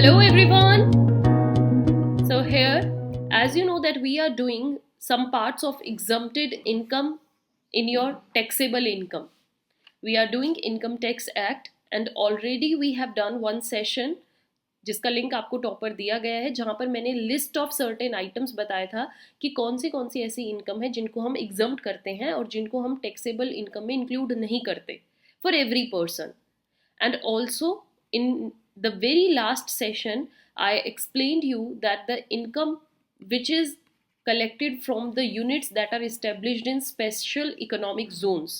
Hello everyone. So here, as you know that we are doing some parts of exempted income in your taxable income. We are doing Income Tax Act and already we have done one session जिसका link आपको topper दिया गया है, जहां पर मैंने list of certain items बताया था कि कौन सी ऐसी इनकम है जिनको हम एग्जम्प्ट करते हैं और जिनको हम टैक्सेबल इनकम में इंक्लूड नहीं करते for every person. And also in the very last session, I explained you that the income which is collected from the units that are established in special economic zones,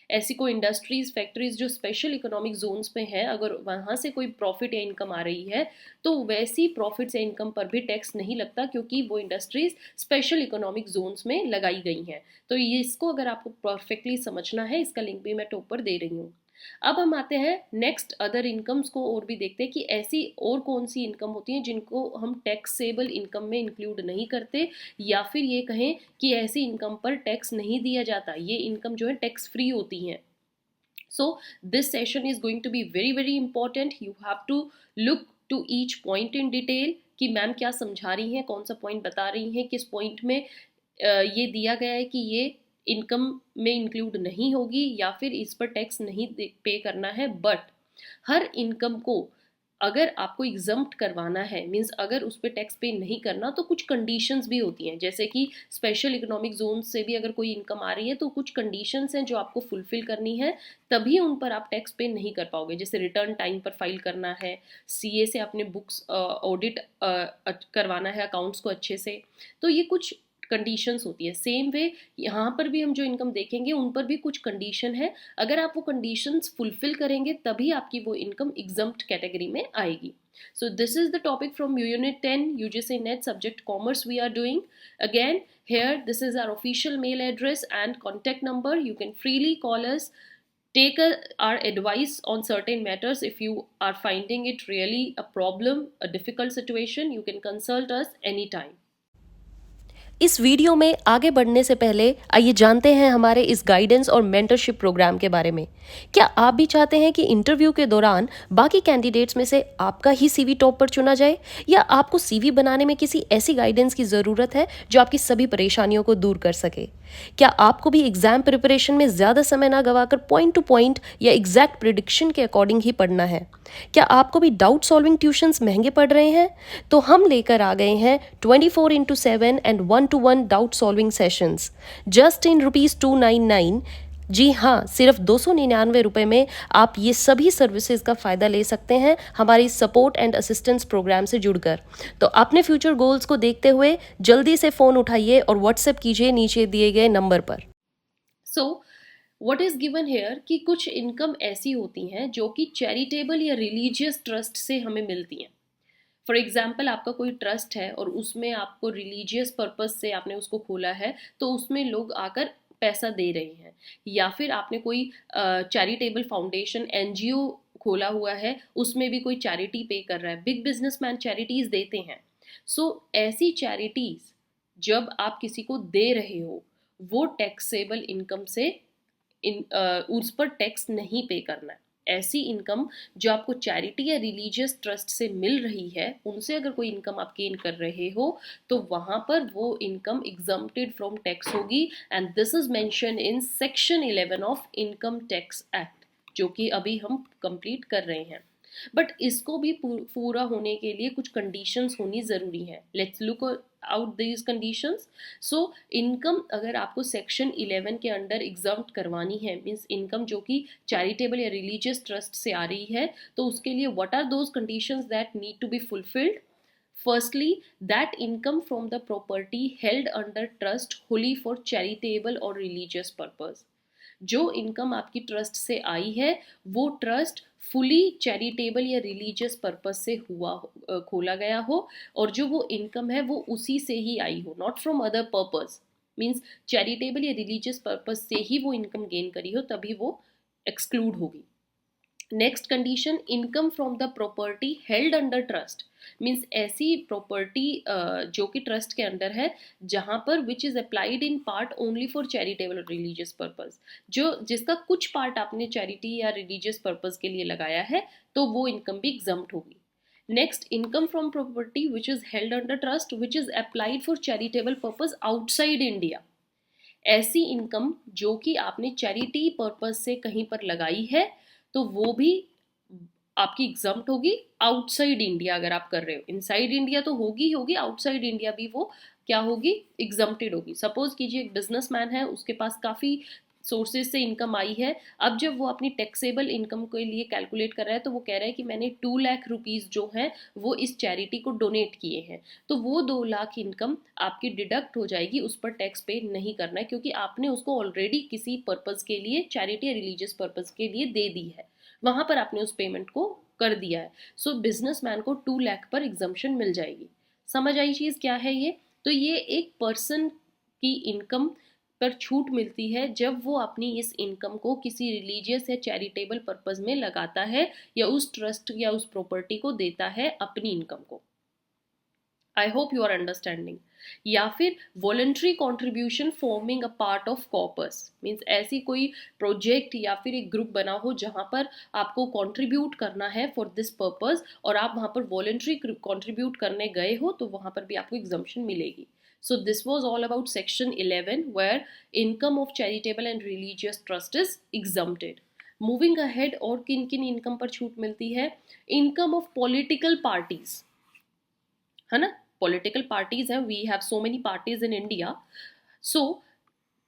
ऐसी कोई industries factories जो special economic zones में है, अगर वहाँ से कोई profit या इनकम आ रही है तो वैसी प्रॉफिट या इनकम पर भी टैक्स नहीं लगता, क्योंकि वो इंडस्ट्रीज स्पेशल इकोनॉमिक जोन्स में लगाई गई हैं. तो ये इसको अगर आपको परफेक्टली समझना है, इसका लिंक भी मैं टॉपर दे रही हूँ. अब हम आते हैं नेक्स्ट अदर इनकम्स को और भी देखते हैं कि ऐसी और कौन सी इनकम होती हैं जिनको हम टैक्सेबल इनकम में इंक्लूड नहीं करते, या फिर ये कहें कि ऐसी इनकम पर टैक्स नहीं दिया जाता, ये इनकम जो है टैक्स फ्री होती हैं. So this session is going to be very very important. You have to look to each point in detail कि मैम क्या समझा रही हैं, कौन सा पॉइंट बता रही हैं, किस पॉइंट में ये दिया गया है कि ये इनकम में इंक्लूड नहीं होगी या फिर इस पर टैक्स नहीं पे करना है. बट हर इनकम को अगर आपको एग्जम्प्ट करवाना है, मींस अगर उस पर टैक्स पे नहीं करना, तो कुछ कंडीशंस भी होती हैं. जैसे कि स्पेशल इकोनॉमिक जोन से भी अगर कोई इनकम आ रही है तो कुछ कंडीशंस हैं जो आपको फुलफिल करनी है, तभी उन पर आप टैक्स पे नहीं कर पाओगे. जैसे रिटर्न टाइम पर फाइल करना है, सीए से अपने बुक्स ऑडिट करवाना है अकाउंट्स को अच्छे से. तो ये कुछ कंडीशंस होती है. सेम वे यहाँ पर भी हम जो इनकम देखेंगे उन पर भी कुछ कंडीशन है. अगर आप वो कंडीशंस फुलफिल करेंगे तभी आपकी वो इनकम एग्जम्प्ट कैटेगरी में आएगी. So this is the topic from Unit 10 UGC NET subject Commerce we are doing. Again, here this is our official mail address and contact number. You can freely call us. Take our advice on certain matters. If you are finding it really a problem, a difficult situation, you can consult us anytime. इस video में आगे बढ़ने से पहले आइए जानते हैं हमारे इस गाइडेंस और मेंटरशिप प्रोग्राम के बारे में. क्या आप भी चाहते हैं कि इंटरव्यू के दौरान बाकी कैंडिडेट्स में से आपका ही सीवी टॉप पर चुना जाए, या आपको सीवी बनाने में किसी ऐसी गाइडेंस की ज़रूरत है जो आपकी सभी परेशानियों को दूर कर सके? क्या आपको भी एग्जाम प्रिपरेशन में ज़्यादा समय ना गवाकर पॉइंट टू पॉइंट या एग्जैक्ट प्रिडिक्शन के अकॉर्डिंग ही पढ़ना है? क्या आपको भी डाउट सॉल्विंग ट्यूशंस महंगे पड़ रहे हैं? तो हम लेकर आ गए हैं 24/7 and 1-to-1 doubt solving sessions just in ₹299. जी हाँ, सिर्फ 299 रुपये में आप ये सभी सर्विसेज का फ़ायदा ले सकते हैं हमारी सपोर्ट एंड असिस्टेंस प्रोग्राम से जुड़कर. तो अपने फ्यूचर गोल्स को देखते हुए जल्दी से फ़ोन उठाइए और व्हाट्सएप कीजिए नीचे दिए गए नंबर पर. So what is given here कि कुछ इनकम ऐसी होती हैं जो कि चैरिटेबल या रिलीजियस ट्रस्ट से हमें मिलती हैं. फॉर एग्जाम्पल, आपका कोई ट्रस्ट है और उसमें आपको रिलीजियस पर्पज से आपने उसको खोला है, तो उसमें लोग आकर पैसा दे रहे हैं. या फिर आपने कोई चैरिटेबल फाउंडेशन एनजीओ खोला हुआ है, उसमें भी कोई चैरिटी पे कर रहा है. बिग बिजनेसमैन चैरिटीज देते हैं. सो ऐसी चैरिटीज जब आप किसी को दे रहे हो, वो टैक्सेबल इनकम से उस पर टैक्स नहीं पे करना है. ऐसी इनकम जो आपको चैरिटी या रिलीजियस ट्रस्ट से मिल रही है, उनसे अगर कोई इनकम आप गेन कर रहे हो तो वहां पर वो इनकम एग्जम्प्टेड फ्रॉम टैक्स होगी. And this is mention in section 11 of income tax act, जो कि अभी हम कंप्लीट कर रहे हैं. बट इसको भी पूरा होने के लिए कुछ कंडीशंस होनी ज़रूरी है. Let's look out these conditions. So income अगर आपको सेक्शन 11 के अंडर एग्जम्प्ट करवानी है, मीन्स इनकम जो कि चैरिटेबल या रिलीजियस ट्रस्ट से आ रही है, तो उसके लिए what are those conditions that need to be fulfilled. Firstly, that income from the property held under trust wholly for charitable or religious purpose. जो इनकम आपकी ट्रस्ट से आई है वो ट्रस्ट फुली चैरिटेबल या रिलीजियस पर्पस से खोला गया हो, और जो वो इनकम है वो उसी से ही आई हो, not from other purpose. Means charitable या रिलीजियस पर्पस से ही वो इनकम गेन करी हो, तभी वो एक्सक्लूड होगी. Next condition, income from the property held under trust. Means ऐसी प्रॉपर्टी जो कि ट्रस्ट के अंडर है, जहां पर which is applied in part only for charitable और रिलीजियस पर्पस, जो जिसका कुछ पार्ट आपने चैरिटी या रिलीजियस पर्पस के लिए लगाया है, तो वो इनकम भी एग्जम्प्ट होगी. Next, income from property which is held under trust which is applied for charitable purpose outside India. ऐसी इनकम जो कि आपने चैरिटी पर्पस से कहीं पर लगाई है तो वो भी आपकी एग्जम्प्ट होगी आउटसाइड इंडिया अगर आप कर रहे हो। इनसाइड इंडिया तो होगी होगी, आउटसाइड इंडिया भी वो क्या होगी, एग्जम्प्टेड होगी। सपोज कीजिए एक बिजनेसमैन है, उसके पास काफ़ी सोर्सेज से इनकम आई है। अब जब वो अपनी टैक्सेबल इनकम के लिए कैलकुलेट कर रहा है तो वो कह रहा है कि मैंने 2 लाख रुपीज़ जो हैं वो इस चैरिटी को डोनेट किए हैं, तो वो 2 लाख इनकम आपकी डिडक्ट हो जाएगी, उस पर टैक्स पे नहीं करना है क्योंकि आपने उसको ऑलरेडी किसी पर्पज़ के लिए, चैरिटी या रिलीजियस पर्पज़ के लिए दे दी है, वहाँ पर आपने उस पेमेंट को कर दिया है। सो बिजनेसमैन को 2 लाख पर एग्जम्पशन मिल जाएगी। समझ आई चीज़ क्या है ये? तो ये एक पर्सन की इनकम पर छूट मिलती है जब वो अपनी इस इनकम को किसी रिलीजियस या चैरिटेबल पर्पज में लगाता है या उस ट्रस्ट या उस प्रॉपर्टी को देता है अपनी इनकम को। I hope you are understanding. या फिर voluntary contribution forming a part of corpus, means ऐसी कोई प्रोजेक्ट या फिर एक ग्रुप बना हो जहां पर आपको कंट्रीब्यूट करना है फॉर दिस पर्पस और आप वहां पर वॉलंटरी कंट्रीब्यूट करने गए हो तो वहां पर भी आपको एग्जम्पशन मिलेगी। So this was all about section 11 where income of charitable and religious trust is exempted. Moving ahead, और किन किन इनकम पर छूट मिलती है? इनकम ऑफ पॉलिटिकल पार्टीज, है ना, पॉलिटिकल पार्टीज हैं, we have so many parties in India. So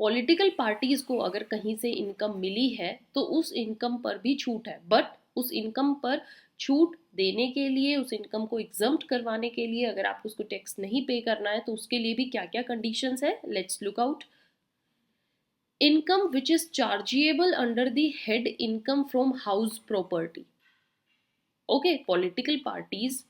political parties को अगर कहीं से इनकम मिली है तो उस इनकम पर भी छूट है, बट उस इनकम पर छूट देने के लिए, उस इनकम को एग्जम्प्ट करवाने के लिए अगर आपको उसको टैक्स नहीं पे करना है तो उसके लिए भी क्या क्या कंडीशंस है, let's look out. Income which is chargeable under the head income from house property. Okay, political parties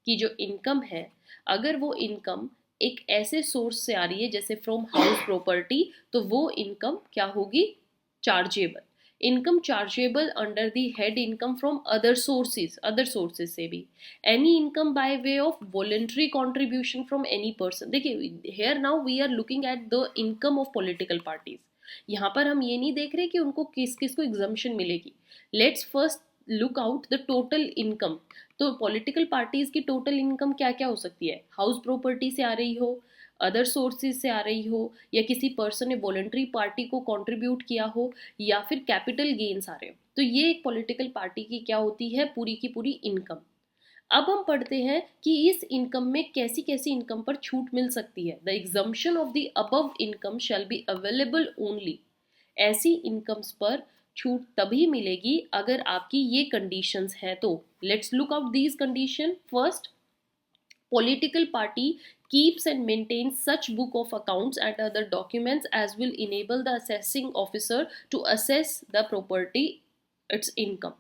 की जो इनकम है, अगर वो इनकम एक ऐसे सोर्स से आ रही है जैसे फ्रॉम हाउस प्रॉपर्टी, तो वो इनकम क्या होगी, chargeable. Income chargeable under the head income from other sources से भी। Any income by way of voluntary contribution from any person. देखिए, here now we are looking at the income of political parties. यहाँ पर हम ये नहीं देख रहे कि उनको किस किस को एग्जम्पशन मिलेगी। Let's first look out the total income. तो पॉलिटिकल पार्टीज की टोटल इनकम क्या क्या हो सकती है? हाउस प्रॉपर्टी से आ रही हो, अदर सोर्सेज से आ रही हो, या किसी पर्सन ने वॉलंटरी पार्टी को कंट्रीब्यूट किया हो, या फिर कैपिटल गेन्स आ रहे हो। तो ये एक पॉलिटिकल पार्टी की क्या होती है, पूरी की पूरी इनकम। अब हम पढ़ते हैं कि इस इनकम में कैसी कैसी इनकम पर छूट मिल सकती है। The exemption of the above income shall be available only. ऐसी इनकम्स पर छूट तभी मिलेगी अगर आपकी ये कंडीशंस हैं तो। Let's look out these condition. First, political party keeps and maintains such book of accounts and other documents as will enable the assessing officer to assess the property, its income.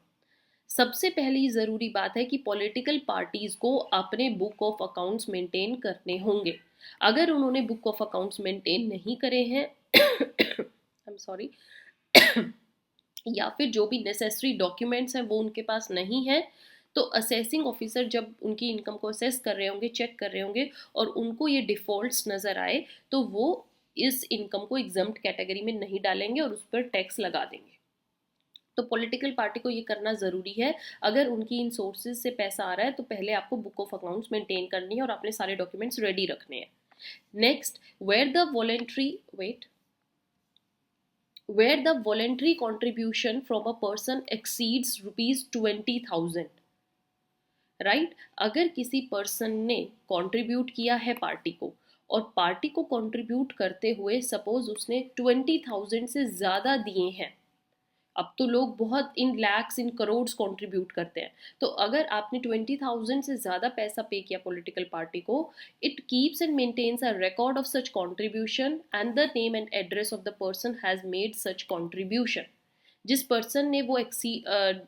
सबसे पहली ज़रूरी बात है कि political parties को अपने book of accounts maintain करने होंगे। अगर उन्होंने बुक ऑफ अकाउंट्स मेंटेन नहीं करे हैं आई एम सॉरी या फिर जो भी नेसेसरी डॉक्यूमेंट्स हैं वो उनके पास नहीं है, तो असेसिंग ऑफिसर जब उनकी इनकम को असेस कर रहे होंगे, चेक कर रहे होंगे, और उनको ये डिफॉल्ट्स नज़र आए तो वो इस इनकम को एग्जम्प्ट कैटेगरी में नहीं डालेंगे और उस पर टैक्स लगा देंगे। तो पॉलिटिकल पार्टी को ये करना ज़रूरी है। अगर उनकी इन सोर्सेज से पैसा आ रहा है तो पहले आपको बुक ऑफ अकाउंट्स मेंटेन करनी है और अपने सारे डॉक्यूमेंट्स रेडी रखने हैं। Next, where the voluntary contribution from a person exceeds ₹20,000, right? अगर किसी पर्सन ने कंट्रीब्यूट किया है पार्टी को और पार्टी को कंट्रीब्यूट करते हुए सपोज उसने 20,000 से ज़्यादा दिए हैं, अब तो लोग बहुत इन लैक्स इन करोड्स कंट्रीब्यूट करते हैं, तो अगर आपने 20,000 से ज़्यादा पैसा पे किया पॉलिटिकल पार्टी को, it keeps and maintains a record of such contribution and the name and address of the person has made such contribution. जिस पर्सन ने वो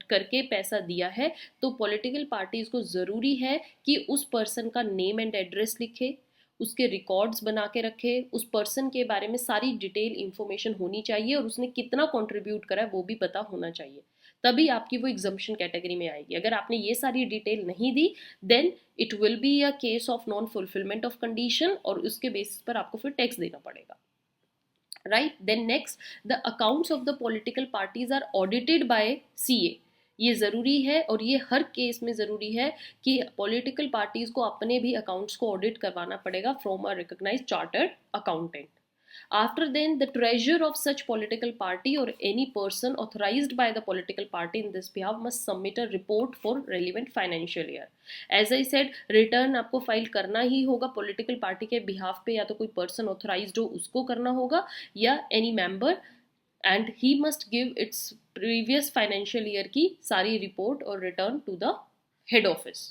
करके पैसा दिया है, तो पॉलिटिकल पार्टीज को ज़रूरी है कि उस पर्सन का नेम एंड एड्रेस लिखे, उसके रिकॉर्ड्स बना के रखे, उस पर्सन के बारे में सारी डिटेल इंफॉर्मेशन होनी चाहिए और उसने कितना कंट्रीब्यूट करा है वो भी पता होना चाहिए, तभी आपकी वो एग्जम्पशन कैटेगरी में आएगी। अगर आपने ये सारी डिटेल नहीं दी then it will be a case of non fulfilment of condition और उसके बेसिस पर आपको फिर टैक्स देना पड़ेगा, right? Then next, the accounts of the political parties are audited by CA. ये ज़रूरी है और ये हर केस में ज़रूरी है कि पॉलिटिकल पार्टीज़ को अपने भी अकाउंट्स को ऑडिट करवाना पड़ेगा from a recognised chartered accountant. After then, the treasurer of such political party or any person authorized by the political party in this behalf must submit a report for relevant financial year. As I said, return आपको file करना ही होगा political party के behalf पे, या तो कोई person authorized हो उसको करना होगा या any member, and he must give its previous financial year की सारी report और return to the head office.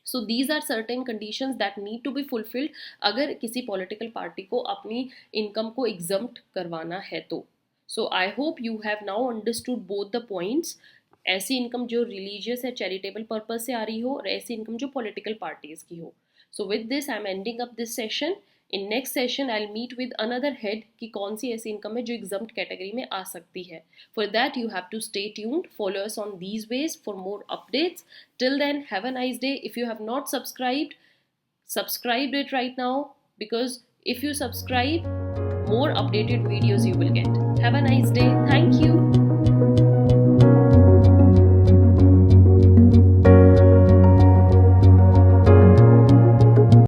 So these are certain conditions that need to be fulfilled अगर किसी पॉलिटिकल पार्टी को अपनी इनकम को एग्जम्प्ट करवाना है तो. So I hope you have now understood both the points. ऐसी इनकम जो रिलीजियस या चैरिटेबल पर्पज से आ रही हो और ऐसी इनकम जो पॉलिटिकल पार्टीज की हो. So with this I am ending up this session. In next session I meet with another head कि कौन सी ऐसी इनकम है जो एग्जम्प्ट कैटेगरी में आ सकती है. For that, you have to stay tuned. Follow us on these ways for more updates. Till then, have a nice day. If you have not subscribed, subscribe it right now, because if you subscribe, more updated videos you will get. Have a nice day. Thank you.